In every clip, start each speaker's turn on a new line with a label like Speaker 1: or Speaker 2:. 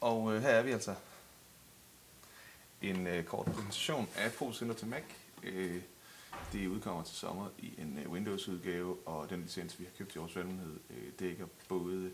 Speaker 1: Og her er vi altså. En kort præsentation af ProCenter til Mac. Det udkommer til sommer i en Windows-udgave, og den licens, vi har købt i vores valgmulighed, dækker både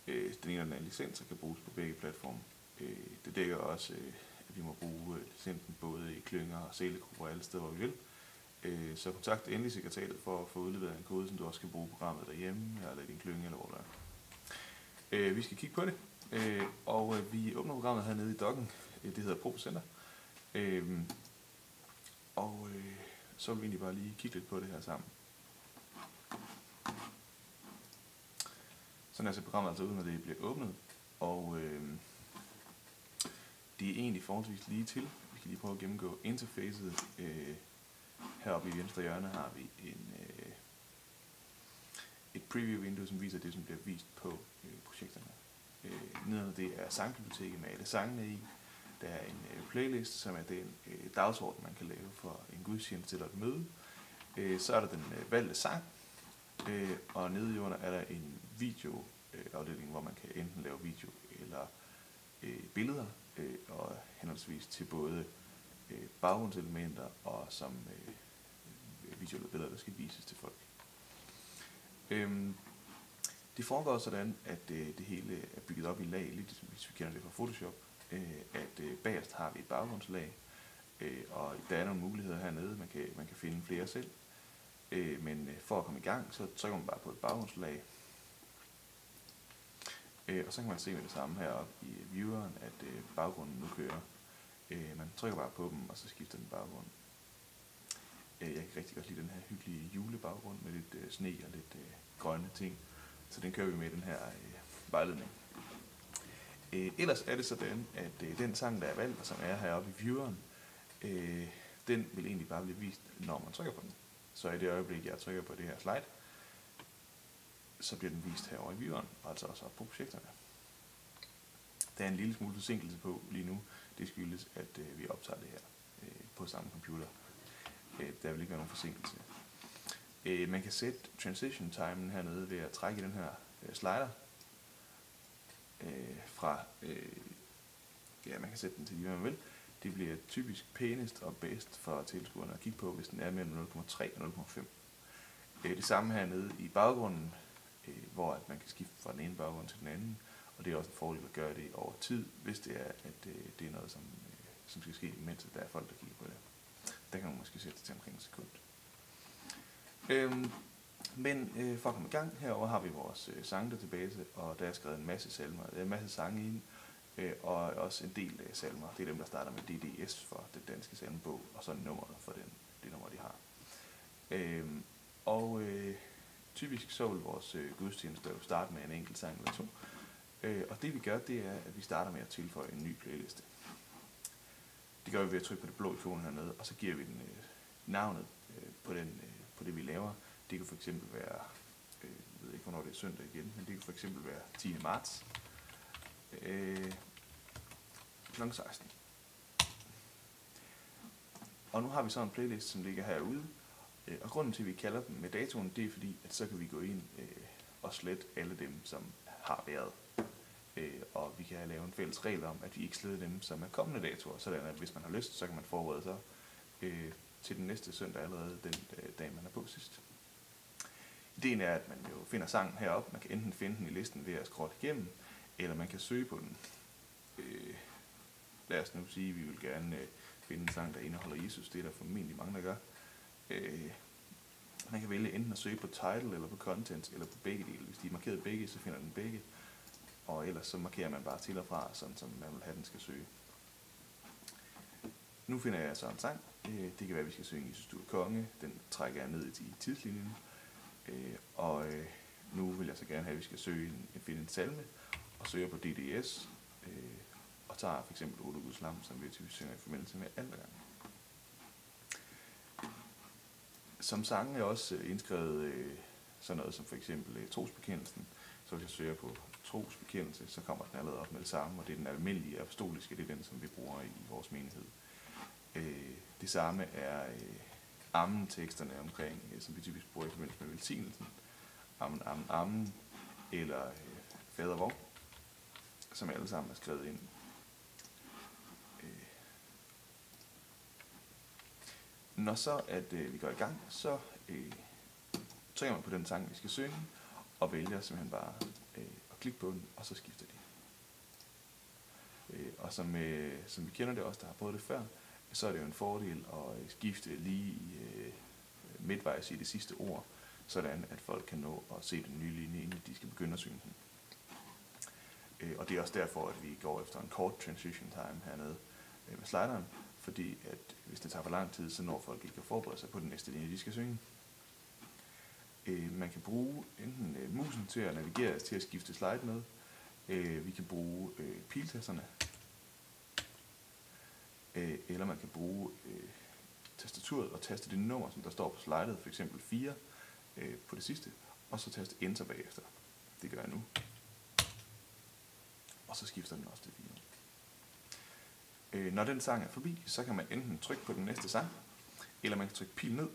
Speaker 1: den ene og den anden licens, og kan bruges på begge platforme. Det dækker også, at vi må bruge licensen både i klynger og sælegrupper og alle steder, hvor vi vil. Så kontakt endelig sekretariatet for at få udleveret en kode, som du også kan bruge programmet derhjemme, eller i din klynge, eller hvor du er. Vi skal kigge på det, og vi åbner programmet hernede i docken. Det hedder ProCenter. Så vil vi egentlig bare lige kigge lidt på det her sammen. Sådan ser programmet altså ud, når det bliver åbnet. Og det er egentlig forholdsvis lige til. Vi kan lige prøve at gennemgå interfacet. Heroppe i venstre hjørne har vi et preview-vindue, som viser det, som bliver vist på projekterne. Nedenunder det er sangbiblioteket med alle sangene i. Der er en playlist, som er den dagsorden, man kan lave for en gudstjeneste eller et møde. Så er der den valgte sang, og nede i under er der en videoafdeling, hvor man kan enten lave video eller billeder, og henholdsvis til både baggrundselementer og som visuelle billeder, der skal vises til folk. Det foregår sådan, at det hele er bygget op i lag, lidt som hvis vi kender det fra Photoshop. At bagerst har vi et baggrundslag, og der er nogle muligheder hernede, man kan finde flere selv. Men for at komme i gang, så trykker man bare på et baggrundslag. Og så kan man se med det samme heroppe i vieweren, at baggrunden nu kører. Man trykker bare på dem, og så skifter den baggrund. Jeg kan rigtig godt lide den her hyggelige julebaggrund med lidt sne og lidt grønne ting. Så den kører vi med i den her vejledning. Ellers er det sådan, at den sang, der er valgt, og som er heroppe i vieweren, den vil egentlig bare blive vist, når man trykker på den. Så i det øjeblik, jeg trykker på det her slide, så bliver den vist herovre i vieweren, og altså også på projekterne. Der er en lille smule forsinkelse på lige nu. Det skyldes, at vi optager det her på samme computer. Der vil ikke være nogen forsinkelse. Man kan sætte transition timen hernede ved at trække i den her slider. Man kan sætte den til lige, hvad man vil. Det bliver typisk pænest og bedst for tilskuerne at kigge på, hvis den er mellem 0,3 og 0,5. Det samme hernede i baggrunden, hvor at man kan skifte fra den ene baggrund til den anden, og det er også en fordel at gøre det over tid, hvis det er, at det er noget, som skal ske, mens der er folk, der kigger på det. Der kan man måske sætte det til omkring en sekund. Men for at komme i gang, herover har vi vores sangdatabase, og der er skrevet en masse salmer. Der er en masse sange ind, og også en del salmer. Det er dem, der starter med DDS for den danske salmebog, og så nummeret for det nummer, de har. Typisk så vil vores gudstjeneste jo starte med en enkelt sang eller to. Og det vi gør, det er, at vi starter med at tilføje en ny playliste. Det gør vi ved at trykke på det blå ikon hernede, og så giver vi den navnet på det vi laver. Det kan for eksempel være, jeg ved ikke hvornår det er søndag igen, men det kan for eksempel være 10. marts kl. 16. Og nu har vi så en playlist, som ligger herude, og grunden til, at vi kalder dem med datoen, det er fordi, at så kan vi gå ind og slette alle dem, som har været. Og vi kan lave en fælles regel om, at vi ikke sletter dem, som er kommende datoer, sådan at hvis man har lyst, så kan man forberede sig til den næste søndag allerede den dag, man er på sidst. Ideen er, at man jo finder sangen heroppe. Man kan enten finde den i listen ved at scrolle igennem, eller man kan søge på den. Lad os nu sige, at vi vil gerne finde en sang, der indeholder Jesus. Det er der formentlig mange, der gør. Man kan vælge enten at søge på title, eller på content, eller på begge dele. Hvis de er markeret begge, så finder den begge. Og ellers så markerer man bare til og fra, sådan som man vil have, den skal søge. Nu finder jeg så en sang. Det kan være, at vi skal synge Jesus, du er konge. Den trækker jeg ned i tidslinjen. Nu vil jeg så gerne have, at vi skal finde en salme, og søger på DDS, og tager for eksempel Ole Guds Lam, som vi typisk synger i forbindelse med altergang. Som sangen er også indskrevet sådan noget som for eksempel trosbekendelsen. Så hvis jeg søger på trosbekendelse, så kommer den allerede op med det samme, og det er den almindelige apostoliske, det er den, som vi bruger i vores menighed. Det samme er amen-teksterne omkring, som vi typisk bruger i forbindelse med velsignelsen. Amen, amen, amen, eller fader vor. som alle sammen er skrevet ind. Når så at vi går i gang, så trykker man på den sang, vi skal synge, og vælger simpelthen bare at klikke på den, og så skifter de. Og som vi kender det også, der har prøvet det før, så er det jo en fordel at skifte lige midtvejs i det sidste ord, sådan at folk kan nå at se den nye linje, inden de skal begynde at synge den. Og det er også derfor, at vi går efter en kort transition time hernede med slideren, fordi at hvis det tager for lang tid, så når folk ikke at forberede sig på den næste linje, de skal synge. Man kan bruge enten musen til at navigere, til at skifte slide med. Vi kan bruge piltasterne, eller man kan bruge tastaturet og taste det nummer, som der står på slidet, f.eks. 4 på det sidste, og så taste enter bagefter. Det gør jeg nu. Og så skifter den også til 4. Når den sang er forbi, så kan man enten trykke på den næste sang, eller man kan trykke pil ned,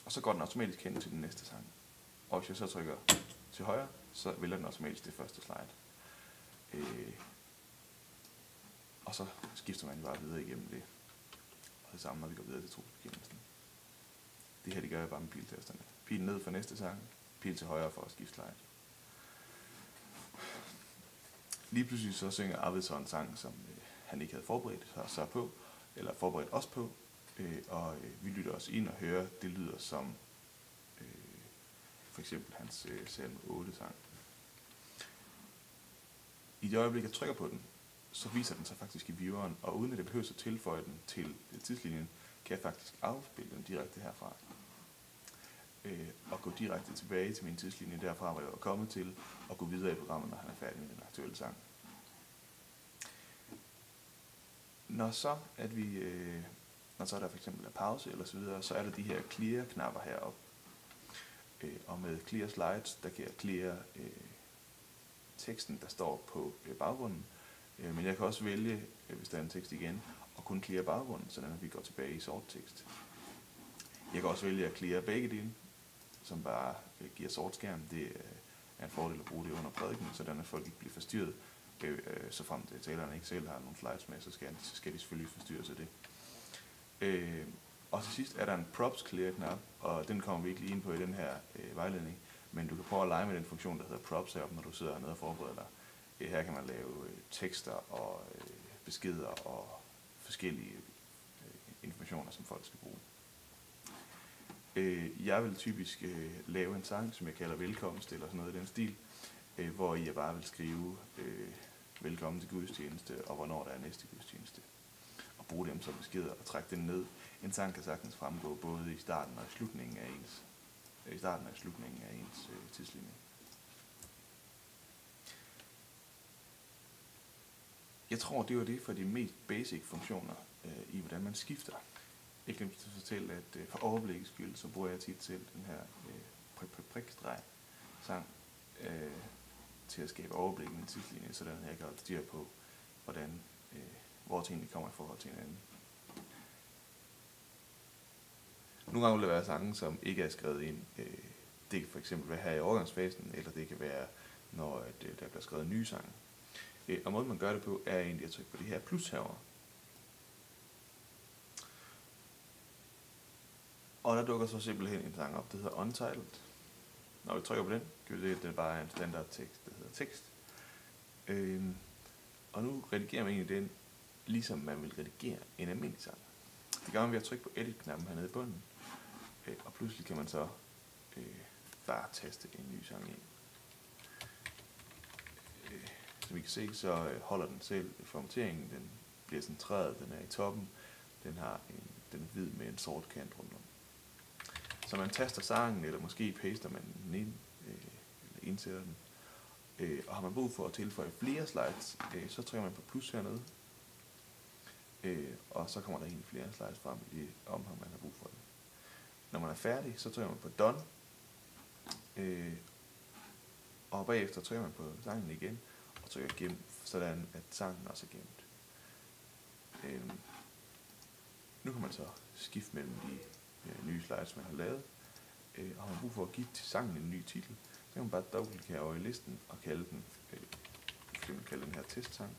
Speaker 1: og så går den automatisk hen til den næste sang. Og hvis jeg så trykker til højre, så vælger den automatisk det første slide. Og så skifter man bare videre igennem det. Og det samme, når vi går videre til trosbekendelsen. Det her, det gør jeg bare med piltasterne. Pil ned for næste sang, pil til højre for at skifte slide. Lige pludselig så synger Arvid så en sang, som han ikke havde forberedt sig på, eller forberedt os på, og vi lytter os ind og hører, det lyder som for eksempel hans salme 8 sang. I det øjeblik, jeg trykker på den, så viser den sig faktisk i vieweren, og uden at det behøver at tilføje den til tidslinjen, kan jeg faktisk afspille den direkte herfra. Og gå direkte tilbage til min tidslinje derfra, hvor jeg var kommet til, og gå videre i programmet, når han er færdig med den aktuelle sang. Når så der for eksempel er pause eller så videre, så er der de her clear-knapper heroppe. Og med clear slides, der kan jeg clear teksten, der står på baggrunden. Men jeg kan også vælge, hvis der er en tekst igen, at kun clear baggrunden, så vi går tilbage i sort tekst. Jeg kan også vælge at clear begge dele, som bare giver sort skærm. Det er en fordel at bruge det under prædiken, så at folk ikke bliver forstyrret. Så frem til talerne ikke selv har nogle slides med, så skal de selvfølgelig forstyrres af det. Og til sidst er der en props clear knap, og den kommer vi ikke lige ind på i den her vejledning, men du kan prøve at lege med den funktion, der hedder props heroppe, når du sidder hernede og forbereder dig. Her kan man lave tekster og beskeder og forskellige informationer, som folk skal bruge. Jeg vil typisk lave en sang, som jeg kalder velkomst eller sådan noget i den stil, hvor jeg bare vil skrive velkommen til gudstjeneste og hvornår der er næste gudstjeneste. Og bruge dem som beskeder og trække den ned. En sang kan sagtens fremgå både i starten og i slutningen af ens tidslinje. Jeg tror, det var det for de mest basic funktioner i, hvordan man skifter. Jeg glemte at fortælle, at for overblikets skyld, så bruger jeg tit selv den her prikstreg-sang til at skabe overblik i min tidslinje, så jeg kan holde styr på, hvor tingene kommer i forhold til hinanden. Nogle gange vil der være sange, som ikke er skrevet ind. Det kan for eksempel være her i overgangsfasen, eller det kan være, når der bliver skrevet nye sange. Og måden man gør det på, er egentlig at trykke på det her plus herovre. Og der dukker så simpelthen en sang op, der hedder Untitled. Når vi trykker på den, kan vi se, at det bare er en standard tekst, der hedder tekst. Og nu redigerer man egentlig den, ligesom man vil redigere en almindelig sang. Det gør man ved at trykke på edit-knappen hernede i bunden. Og pludselig kan man så bare taste en ny sang ind. Som I kan se, så holder den selv formateringen. Den bliver centreret, den er i toppen. Den er hvid med en sort kant rundt om. Så man taster sangen, eller måske paster man den ind, eller indsætter den. Og har man brug for at tilføje flere slides, så trykker man på plus hernede. Og så kommer der egentlig flere slides frem i det omfang, man har brug for det. Når man er færdig, så trykker man på done. Og bagefter trykker man på sangen igen, og trykker gem, sådan at sangen også er gemt. Nu kan man så skifte mellem de nye slides, man har lavet. Og har man brug for at give til sangen en ny titel, så kan man bare dobbeltklikke over i listen og kalde den kan man kalde den her testtang.